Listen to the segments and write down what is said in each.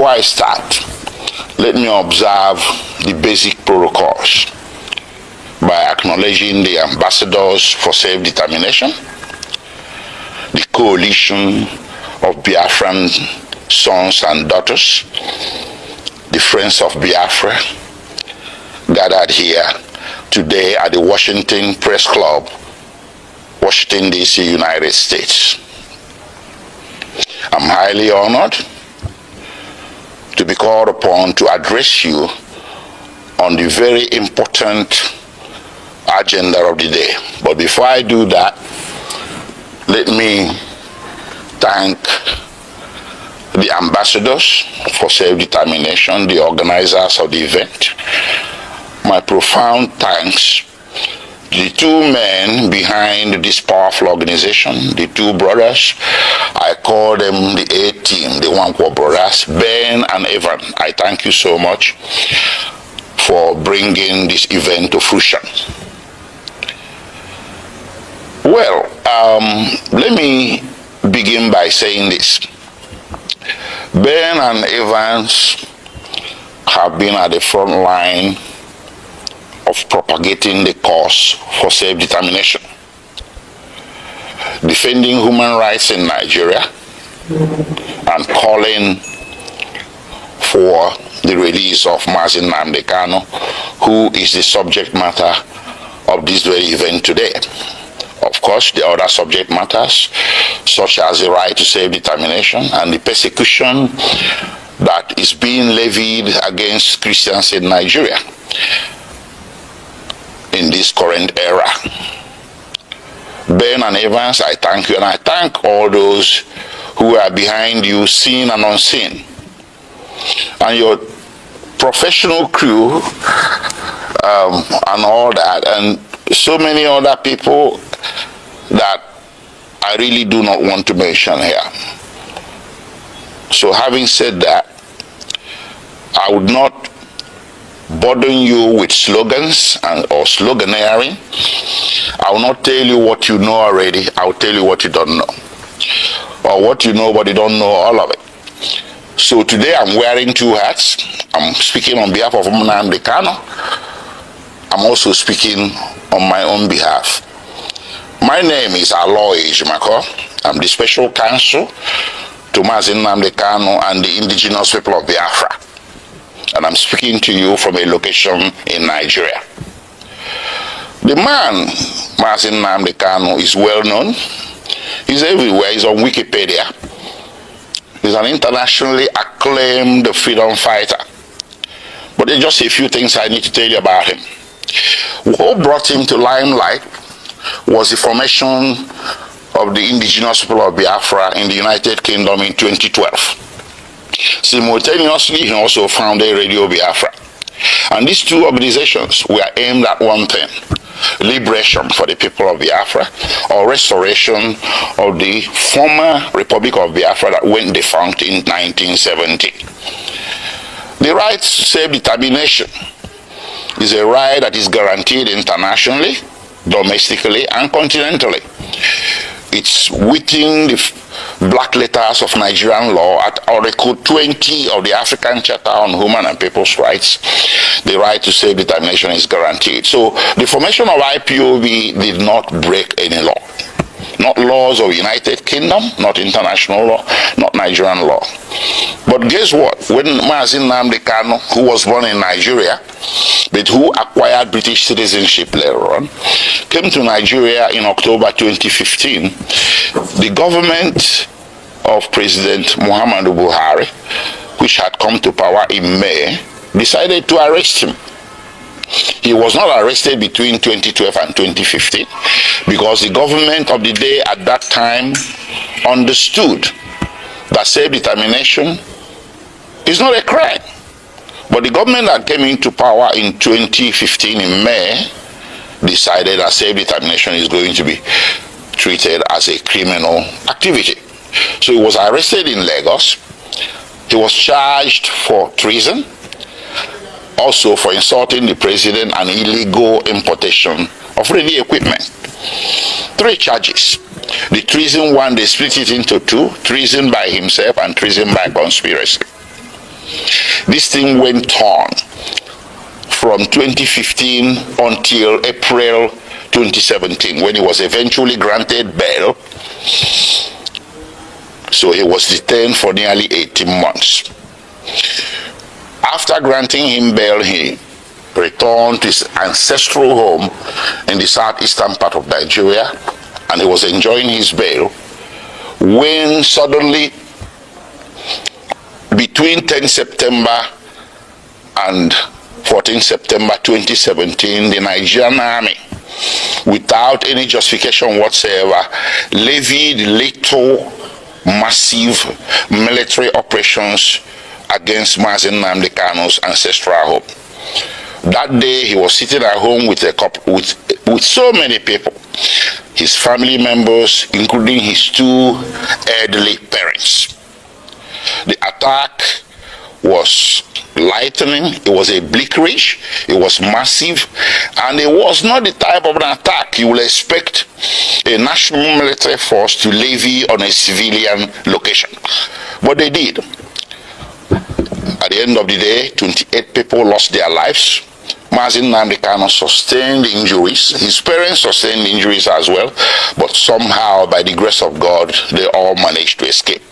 Before I start, let me observe the basic protocols by acknowledging the ambassadors for self-determination, the coalition of Biafran sons and daughters, the Friends of Biafra, gathered here today at the Washington Press Club, Washington, D.C., United States. I'm highly honored to be called upon to address you on the very important agenda of the day. But before I do that, let me thank the ambassadors for self-determination, the organizers of the event. My profound thanks to the two men behind this powerful organization, the two brothers. I call them the A-team, the Wankwo brothers, Ben and Evan. I thank you so much for bringing this event to fruition. Well, let me begin by saying this. Ben and Evans have been at the front line of propagating the cause for self-determination, defending human rights in Nigeria, and calling for the release of Mazi Nnamdi Kanu, who is the subject matter of this very event today. Of course, the other subject matters, such as the right to self-determination and the persecution that is being levied against Christians in Nigeria in this current era. Ben and Evans, I thank you, and I thank all those who are behind you, seen and unseen, and your professional crew, and all that, and so many other people that I really do not want to mention here. So having said that, I would not burden you with slogans or sloganeering. I will not tell you what you know already. I will tell you what you don't know, or what you know but you don't know all of it. So today I'm wearing two hats. I'm speaking on behalf of Nnamdi Kanu. I'm also speaking on my own behalf. My name is Aloy Ejimako. I'm the special counsel to Mazi Nnamdi Kanu and the indigenous people of Biafra. And I'm speaking to you from a location in Nigeria. The man, Mazi Nnamdi Kanu, is well known. He's everywhere. He's on Wikipedia. He's an internationally acclaimed freedom fighter. But there's just a few things I need to tell you about him. What brought him to limelight was the formation of the indigenous people of Biafra in the United Kingdom in 2012. Simultaneously, he also founded Radio Biafra. And these two organizations were aimed at one thing: liberation for the people of Biafra, or restoration of the former Republic of Biafra that went defunct in 1970. The right to self-determination is a right that is guaranteed internationally, domestically, and continentally. It's within the black letters of Nigerian law at Article 20 of the African Charter on Human and People's Rights. The right to self-determination is guaranteed. So the formation of IPOB did not break any law. Not laws of United Kingdom, not international law, not Nigerian law. But guess what? When Mazi Nnamdi Kanu, who was born in Nigeria, but who acquired British citizenship later on, came to Nigeria in October 2015, the government of President Muhammadu Buhari, which had come to power in May, decided to arrest him. He was not arrested between 2012 and 2015 because the government of the day at that time understood that self-determination is not a crime. But the government that came into power in 2015 in May decided that self-determination is going to be treated as a criminal activity. So he was arrested in Lagos. He was charged for treason, also for insulting the president and illegal importation of ready equipment. 3 charges. The treason one, they split it into 2, treason by himself and treason by conspiracy. This thing went on from 2015 until April 2017, when he was eventually granted bail. So he was detained for nearly 18 months. After granting him bail, he returned to his ancestral home in the southeastern part of Nigeria, and he was enjoying his bail when suddenly, between 10 September and 14 September 2017, the Nigerian army, without any justification whatsoever, levied lethal, massive military operations against Mazi Nnamdi Kanu's ancestral home. That day, he was sitting at home with with so many people, his family members, including his two elderly parents. The attack was lightning, it was a bleakerish, it was massive, and it was not the type of an attack you will expect a national military force to levy on a civilian location. But they did. At the end of the day, 28 people lost their lives. Mazi Nnamdi Kanu sustained injuries. His parents sustained injuries as well, but somehow, by the grace of God, they all managed to escape.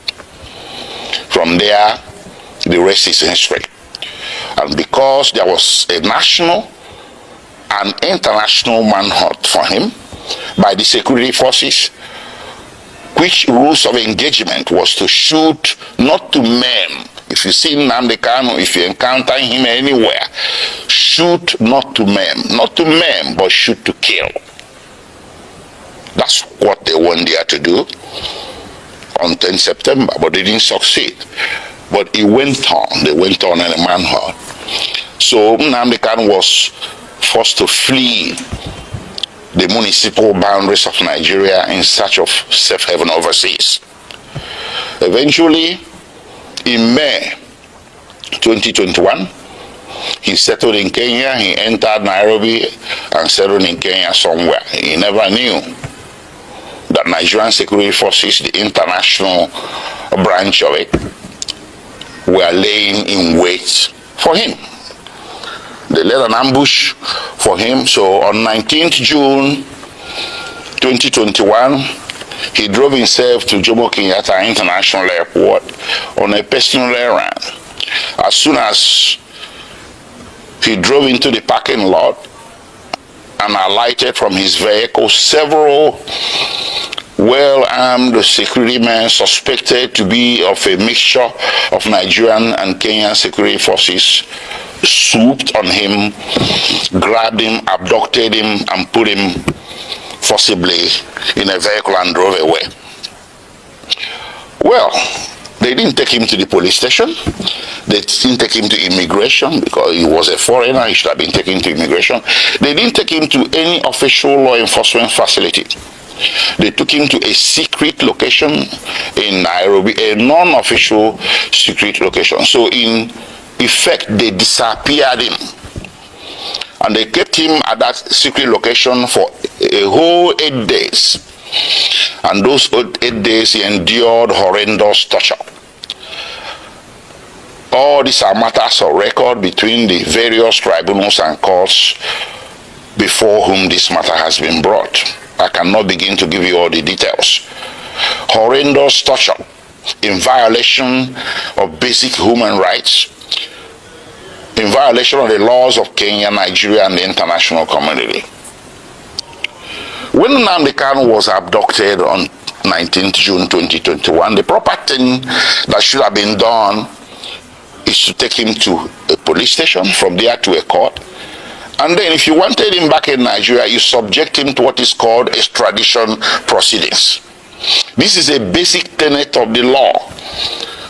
From there, the rest is history. And because there was a national and international manhunt for him by the security forces, which rules of engagement was to shoot, not to maim. If you see Nnamdi Kanu, if you encounter him anywhere, shoot not to maim, but shoot to kill. That's what they went there to do on 10 September, but they didn't succeed. But it went on, they went on in a manhunt. So Nnamdi Kanu was forced to flee the municipal boundaries of Nigeria in search of safe haven overseas. Eventually, in May 2021, he settled in Kenya. He entered Nairobi and settled in Kenya somewhere. He never knew that Nigerian security forces, the international branch of it, were laying in wait for him. They laid an ambush for him. So on 19th June 2021, he drove himself to Jomo Kenyatta International Airport on a personal errand. As soon as he drove into the parking lot and alighted from his vehicle, several well-armed security men suspected to be of a mixture of Nigerian and Kenyan security forces swooped on him, grabbed him, abducted him, and put him forcibly in a vehicle and drove away. Well, they didn't take him to the police station. They didn't take him to immigration because he was a foreigner. He should have been taken to immigration. They didn't take him to any official law enforcement facility. They took him to a secret location in Nairobi, a non-official secret location. So in effect, they disappeared him. And they kept him at that secret location for a whole 8 days. And those 8 days he endured horrendous torture. All these are matters of record between the various tribunals and courts before whom this matter has been brought. I cannot begin to give you all the details. Horrendous torture in violation of basic human rights, in violation of the laws of Kenya, Nigeria, and the international community. When Nnamdi Kanu was abducted on 19th June 2021, the proper thing that should have been done is to take him to a police station, from there to a court. And then if you wanted him back in Nigeria, you subject him to what is called extradition proceedings. This is a basic tenet of the law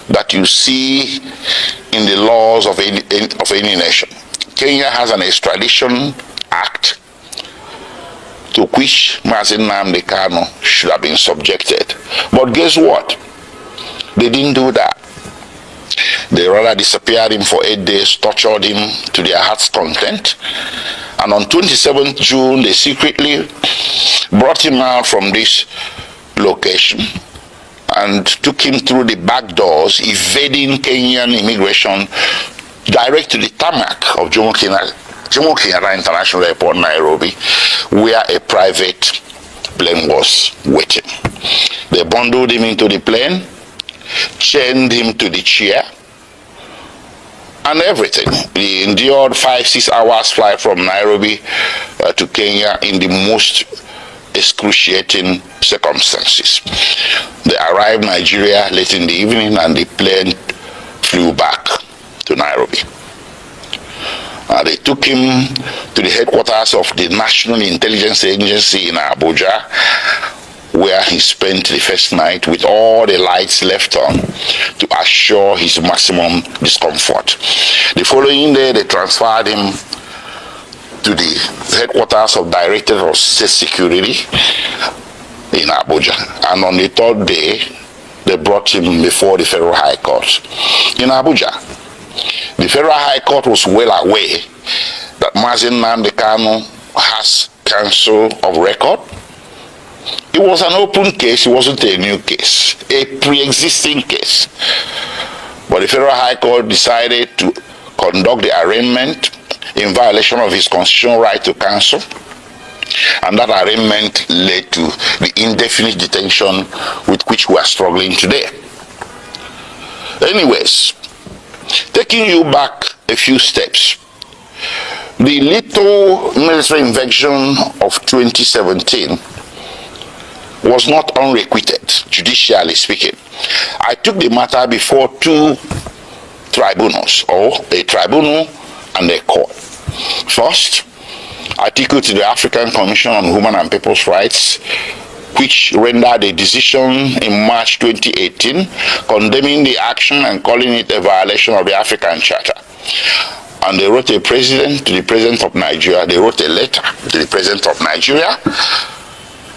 that you see in the laws of any nation. Kenya has an extradition act to which Mazi Nnamdi Kanu should have been subjected. But guess what? They didn't do that. They rather disappeared him for 8 days, tortured him to their heart's content. And on 27th June, they secretly brought him out from this location and took him through the back doors, evading Kenyan immigration, direct to the tarmac of Jomo Kenyatta International Airport, Nairobi, where a private plane was waiting. They bundled him into the plane, chained him to the chair, and everything. He endured 5-6 hours flight from Nairobi to Kenya in the most excruciating circumstances. They arrived in Nigeria late in the evening and the plane flew back to Nairobi. They took him to the headquarters of the National Intelligence Agency in Abuja, where he spent the first night with all the lights left on to assure his maximum discomfort. The following day, they transferred him to the headquarters of Directorate of State Security in Abuja. And on the third day, they brought him before the Federal High Court in Abuja. The Federal High Court was well aware that Mazi Nnamdi Kanu has counsel of record. It was an open case, it wasn't a new case, a pre-existing case. But the Federal High Court decided to conduct the arraignment in violation of his constitutional right to counsel, and that arraignment led to the indefinite detention with which we are struggling today. Anyways, taking you back a few steps, the little military invasion of 2017 was not unrequited, judicially speaking. I took the matter before two tribunals, or a tribunal and a court. First, I took it to the African Commission on Human and People's Rights, which rendered a decision in March 2018 condemning the action and calling it a violation of the African Charter. And they wrote to the President of Nigeria, they wrote a letter to the President of Nigeria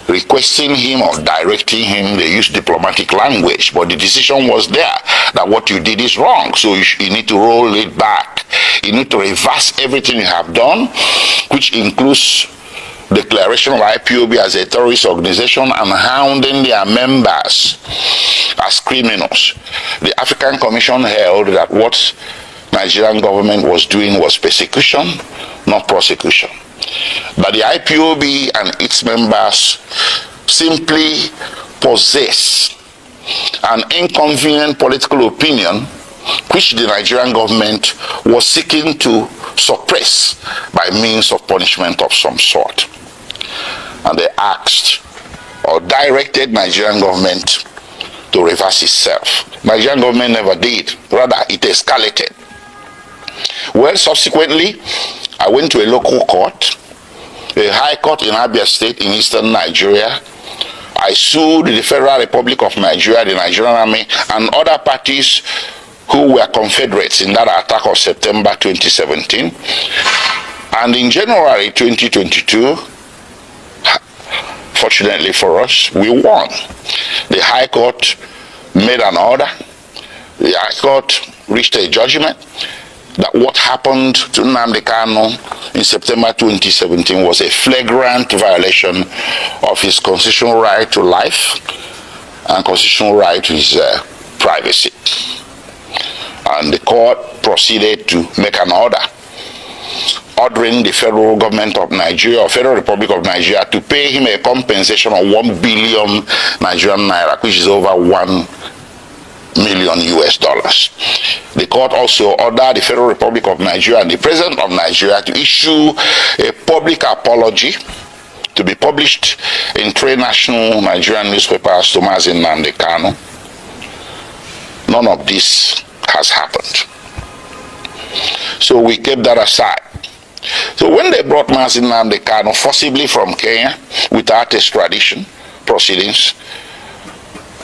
requesting him or directing him. They used diplomatic language, but the decision was there that what you did is wrong, so you need to roll it back. You need to reverse everything you have done, which includes declaration of IPOB as a terrorist organization and hounding their members as criminals. The African Commission held that what Nigerian government was doing was persecution, not prosecution. That the IPOB and its members simply possess an inconvenient political opinion which the Nigerian government was seeking to suppress by means of punishment of some sort. And they asked or directed Nigerian government to reverse itself. Nigerian government never did, rather it escalated. Well, subsequently, I went to a local court, a high court in Abia State in eastern Nigeria. I sued the Federal Republic of Nigeria, the Nigerian Army, and other parties who were confederates in that attack of September 2017. And in January 2022, fortunately for us, we won. The High Court made an order. The High Court reached a judgment that what happened to Nnamdi Kanu in September 2017 was a flagrant violation of his constitutional right to life and constitutional right to his privacy. And the court proceeded to make an order ordering the federal government of Nigeria, or Federal Republic of Nigeria, to pay him a compensation of 1 billion Nigerian naira, which is over $1 million US. The court also ordered the Federal Republic of Nigeria and the President of Nigeria to issue a public apology to be published in 3 national Nigerian newspapers to Mazi Nnamdi Kanu. None of this has happened. So we kept that aside. So when they brought Mazi Nnamdi Kanu forcibly from Kenya without extradition proceedings,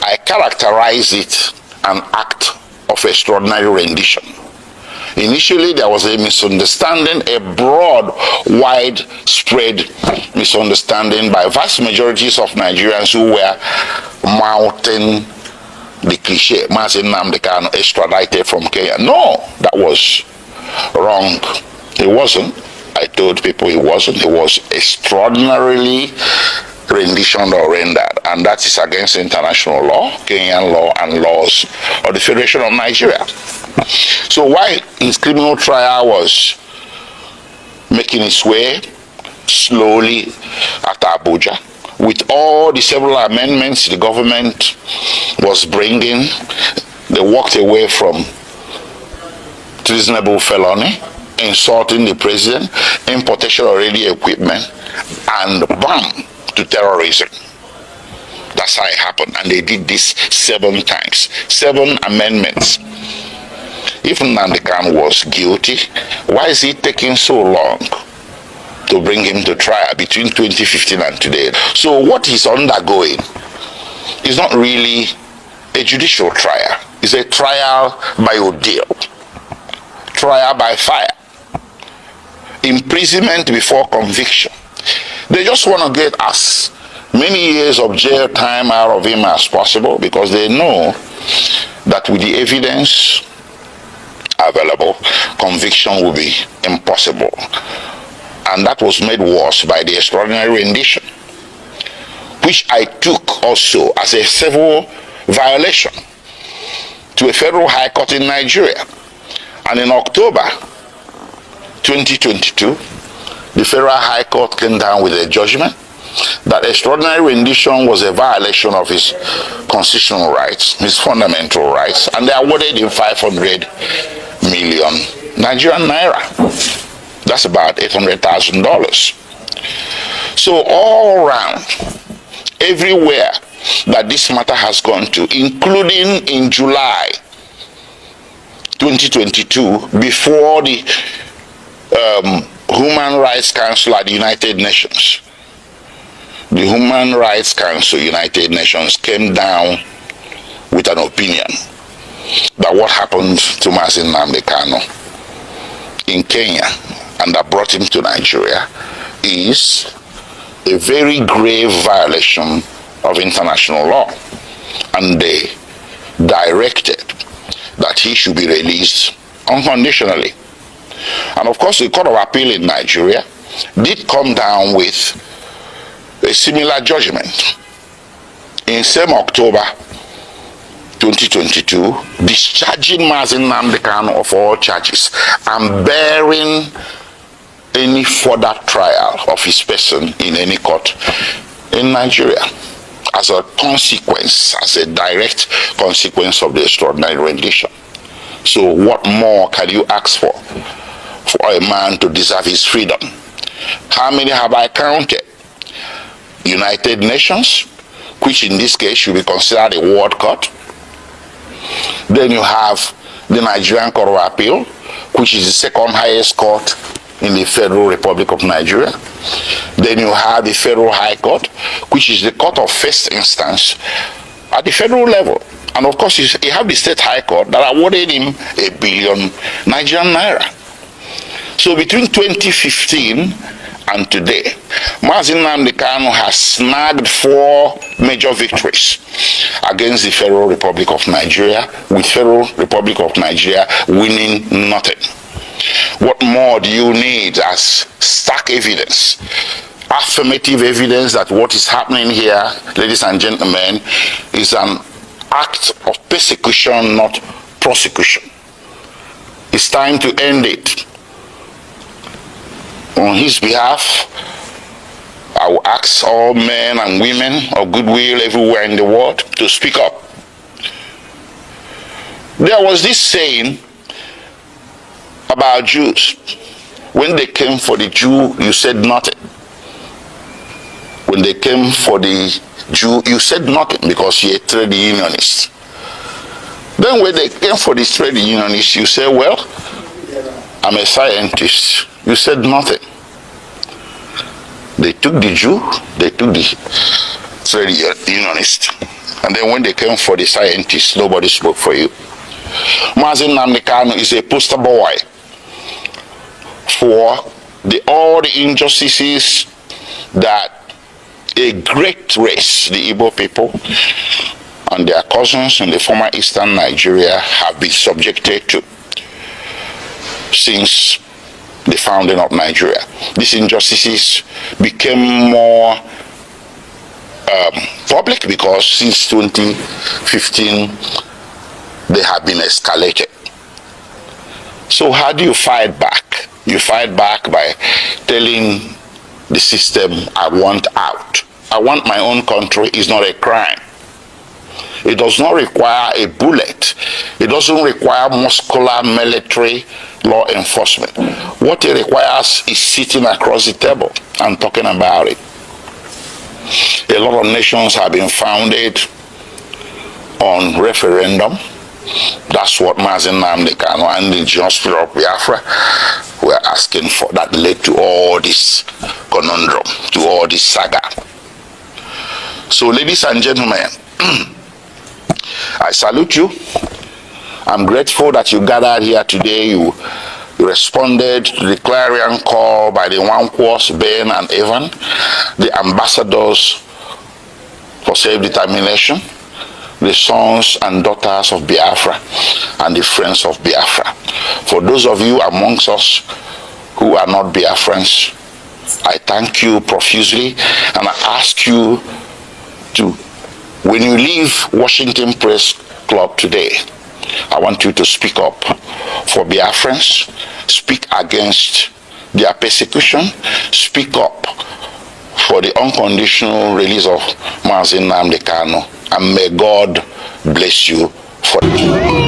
I characterized it an act of extraordinary rendition. Initially, there was a misunderstanding, a broad, widespread misunderstanding by vast majorities of Nigerians who were mouthing the cliche, Mazi Nnamdi Kanu extradited from Kenya. No, that was wrong. It wasn't. I told people it wasn't. It was extraordinarily rendition or rendered, and that is against international law, Kenyan law, and laws of the Federation of Nigeria. So while his criminal trial was making its way slowly at Abuja, with all the several amendments the government was bringing, they walked away from treasonable felony, insulting the president, importation of radio equipment, and bam, to terrorism. That's how it happened. And they did this 7 times. 7 amendments. If Nnamdi Kanu was guilty, why is it taking so long to bring him to trial between 2015 and today? So what he's undergoing is not really a judicial trial. It's a trial by ordeal. Trial by fire. Imprisonment before conviction. They just want to get as many years of jail time out of him as possible, because they know that with the evidence available, conviction will be impossible. And that was made worse by the extraordinary rendition, which I took also as a civil violation to a federal high court in Nigeria. And in October 2022, the Federal High Court came down with a judgment that extraordinary rendition was a violation of his constitutional rights, his fundamental rights, and they awarded him 500 million Nigerian naira. That's about $800,000. So all around, everywhere that this matter has gone to, including in July 2022, before the Human Rights Council at the United Nations. The Human Rights Council, United Nations, came down with an opinion that what happened to Mazi Nnamdi Kanu in Kenya and that brought him to Nigeria is a very grave violation of international law. And they directed that he should be released unconditionally. And of course, the Court of Appeal in Nigeria did come down with a similar judgment in same October 2022, discharging Mazi Nnamdi Kanu of all charges and bearing any further trial of his person in any court in Nigeria as a consequence, as a direct consequence of the extraordinary rendition. So what more can you ask for a man to deserve his freedom? How many have I counted? United Nations, which in this case should be considered a world court. Then you have the Nigerian Court of Appeal, which is the second highest court in the Federal Republic of Nigeria. Then you have the Federal High Court, which is the court of first instance at the federal level. And of course, you have the State High Court that awarded him 1 billion Nigerian naira. So between 2015 and today, Mazi Nnamdi Kanu has snagged 4 major victories against the Federal Republic of Nigeria, with Federal Republic of Nigeria winning nothing. What more do you need as stark evidence, affirmative evidence that what is happening here, ladies and gentlemen, is an act of persecution, not prosecution? It's time to end it. On his behalf, I will ask all men and women of goodwill everywhere in the world to speak up. There was this saying about Jews. When they came for the Jew, you said nothing. When they came for the Jew, you said nothing because you're a trade unionist. Then when they came for the trade unionist, you said, well, I'm a scientist. You said nothing. They took the Jew, they took the trade unionist. And then when they came for the scientists, nobody spoke for you. Mazi Nnamdi Kanu is a poster boy for all the injustices that a great race, the Igbo people, and their cousins in the former eastern Nigeria have been subjected to since the founding of Nigeria. These injustices became more public, because since 2015 they have been escalated. So how do you fight back? You fight back by telling the system, I want out. I want my own country is not a crime. It does not require a bullet. It doesn't require muscular military law enforcement. What it requires is sitting across the table and talking about it. A lot of nations have been founded on referendum. That's what Mazi, Nnamdi Kanu and the indigenous people of Biafra were asking for. That led to all this conundrum, to all this saga. So, ladies and gentlemen, I salute you. I'm grateful that you gathered here today. You responded to the clarion call by the Wankwos, Ben and Evan, the ambassadors for self-determination, the sons and daughters of Biafra, and the friends of Biafra. For those of you amongst us who are not Biafrans, I thank you profusely, and I ask you to, when you leave Washington Press Club today, I want you to speak up for Biafrans, speak against their persecution, speak up for the unconditional release of Mazi Nnamdi Kanu, and may God bless you for it.